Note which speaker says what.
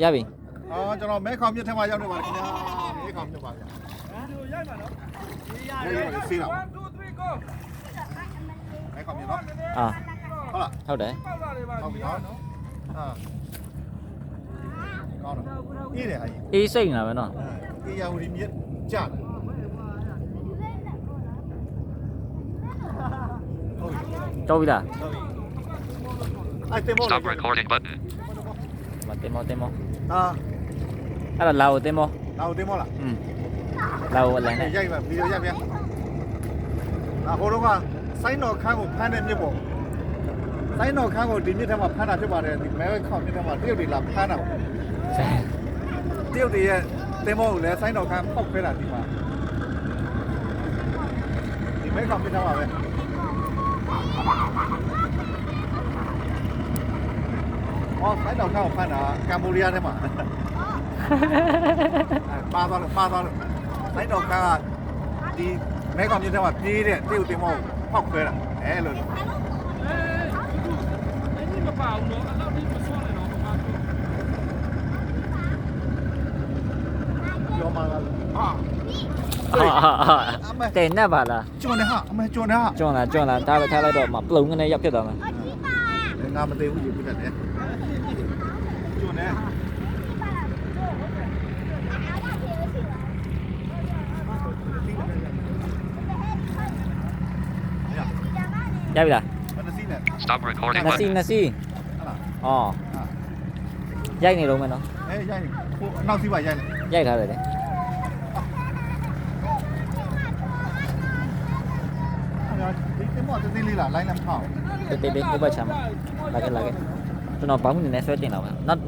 Speaker 1: ရပြီ
Speaker 2: ကျွန်တော်မဲခေါင်မြစ်ထဲမှာရောက်နေပါခင်ဗျာမဲခေါင်မြစ်ပါဗျာရိုက်ပါနော်ရိုက်စီးတော့မဲခေါင်မြစ်နော်
Speaker 1: အာ
Speaker 2: ဟုတ်လား
Speaker 1: ဟုတ်တယ်
Speaker 2: ဟုတ်ပြီနော်ကောင်းတော့အေးတယ်ဟာကြီး
Speaker 1: အေးစိတ်နေတာပဲနော်
Speaker 2: အေးရဝတီမြစ်ကြတယ်ဟုတ်ပြီ
Speaker 1: တော်ပြီလား
Speaker 2: ဟုတ်ပြီအဲ့တင်မော
Speaker 3: Stop recording button.
Speaker 1: မတင်မောတင်မော
Speaker 2: အာ
Speaker 1: အဲ့ဒါလာကိုတင်မော
Speaker 2: တော့တင်မောလား
Speaker 1: อืมလာကိုအလန်နဲ့
Speaker 2: ရိုက်ပါဗီဒီယိုရိုက်ဗျာဟိုတော့ကစိုင်းတော်ခန်းကိုဖမ်းတဲ့မြစ်ပေါ့စိုင်းတော်ခန်းကိုဒီမြစ်ထဲမှာဖမ်းတာဖြစ်ပါတယ်ဒီမဲခေါင်မြစ်ထဲမှာတရုတ်တွေလာဖမ်းတာပေါ့တရုတ်တွေရဲ့တင်မောကိုလည်းစိုင်းတော်ခန်းပောက်ခွဲတာဒီမှာဒီမဲခေါင်မြစ်ထဲမှာပဲစိုင်းတော်ခန်းကိုဖမ်းတာကမ္ဘောဒီးယားထဲမှာပါသွားလို့စိုင်းတော်ခန်းကဒီမဲခေါင်မြစ်ထဲမှာပြေးတဲ့တရုတ်တင်မောကိုပောက်ခွဲတာအဲလိုလိုကျော်မှာလား
Speaker 1: တဲ့နဲ့ပါလား
Speaker 2: ကျော်နေဟာအမေကျော်နေဟာ
Speaker 1: ကျွန်းလာဒါပဲထားလိုက်တော့မှပလုံကနေရောက်ဖြစ်သွားမှာ
Speaker 2: ငါမသိဘူးရေပြတ်တယ်ကျော်နေ
Speaker 1: ရပြီလား
Speaker 2: ဘယ်နှစီးလဲ
Speaker 3: Stop recording
Speaker 1: နှစ်စီ
Speaker 3: button.
Speaker 1: နှစ်စီ
Speaker 2: ဟုတ်လား
Speaker 1: အော်ရိုက်နေတော့မယ်နော်
Speaker 2: အေးရိုက်ဟိုနောက်စီးပါရိုက်လိုက်
Speaker 1: ရိုက်ထားတယ်လေ
Speaker 2: ဒီတင်မောတင်းလေးလားလိုင်းလည်းမထောက်
Speaker 1: တေးဟိုဘက်ချမ်းလာခဲ့ကျွန်တော်ဘောင်းနေနဲ့ဆွဲတင်တော့မယ်နောက်